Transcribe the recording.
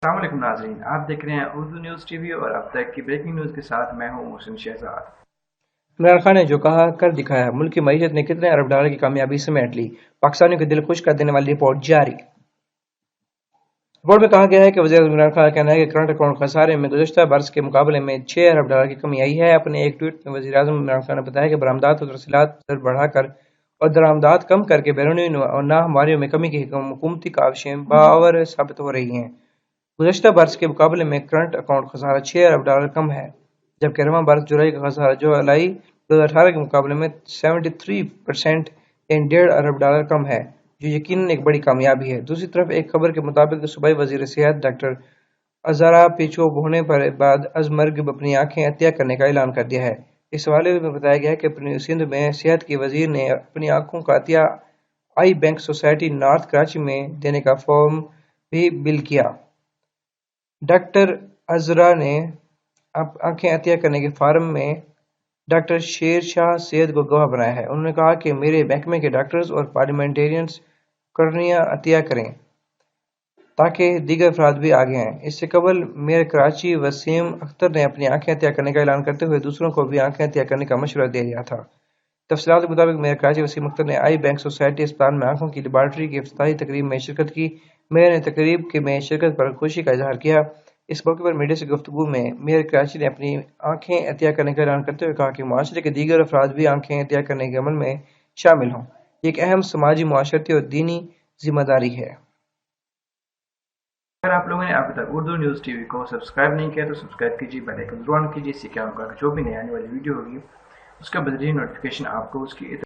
अस्सलाम वालेकुम नाज़रीन, आप देख रहे हैं उर्दू न्यूज़ टीवी और अब तक की ब्रेकिंग न्यूज़ के साथ मैं हूं मोहसिन शहजाद। इमरान खान ने जो कहा कर दिखाया, मुल्क की मईशत ने कितने अरब डॉलर की कामयाबी समेट ली। पाकिस्तानियों के दिल खुश कर देने वाली रिपोर्ट जारी। रिपोर्ट में कहा गया है कि वज़ीर-ए-आज़म इमरान खान का कहना है कि करंट अकाउंट खसारे में गुज़श्ता बरस के मुकाबले में 6 अरब डॉलर की कमी आई है। अपने एक ट्वीट में वज़ीर-ए-आज़म इमरान खान ने बताया कि बरामदात और तरसीलात दर बढ़ाकर और दरामदात कम करके बैरूनी और नाहमारियों में कमी की हुकूमती काविशें बावर साबित हो रही हैं। गुज़श्ता बरस के मुकाबले में करंट अकाउंट खसारा 6 अरब डॉलर कम है, जबकि रवां बरस जुलाई का खसारा जुलाई 2018 के मुकाबले में 73% यानी 1.5 अरब डॉलर कम है, जो यकीनन एक बड़ी कामयाबी है। दूसरी तरफ एक खबर के मुताबिक सूबाई वजीर सेहत डॉक्टर अज़ारा पेचोब होने पर बाद अज़मर्ग अपनी आंखें अतिया करने का ऐलान कर दिया है। इस हवाले में बताया गया है कि सिंध में सेहत के वजीर ने अपनी आंखों का अतिया आई बैंक सोसाइटी नॉर्थ कराची में देने का फॉर्म भी बिल किया। डॉक्टर अज़रा ने आंखें अतिया करने के फॉर्म में डॉक्टर शेर शाह सैयद को गवाह बनाया है। उन्होंने कहा कि मेरे महकमे के डॉक्टर्स और पार्लियामेंटेरियंस कर्निया अतिया करें ताकि दीगर अफराद भी आगे आएं। इससे कबल मेयर कराची वसीम अख्तर ने अपनी आंखें अतिया करने का ऐलान करते हुए दूसरों को भी आंखें अतिया करने का मशवरा दे दिया था। तफसीलात के मुताबिक मेयर कराची वसीम अख्तर ने आई बैंक सोसाइटी अस्पताल में आंखों की लेबार्ट्री की इफ्तिताही तकरीब में शिरकत की। मेयर ने तकरीब में शिरकत पर खुशी का इजहार किया। इस मौके पर मीडिया से गुफ्तगू में मेयर कराची ने अपनी आंखें अतिया करने का ऐलान करते हुए कहा कि मुआशरे के दीगर अफराद भी आंखें अतिया करने के अमल में शामिल हों। ये एक अहम समाजी, मुआशरती और दीनी जिम्मेदारी है। अगर आप लोगों ने अभी तक उर्दू न्यूज़ टीवी को सब्सक्राइब नहीं किया तो सब्सक्राइब कीजिए, बेल आइकन जरूर ऑन कीजिए। इससे क्या होगा कि जो भी नई आने वाली वीडियो होगी उसका बदरीन नोटिफिकेशन आपको उसकी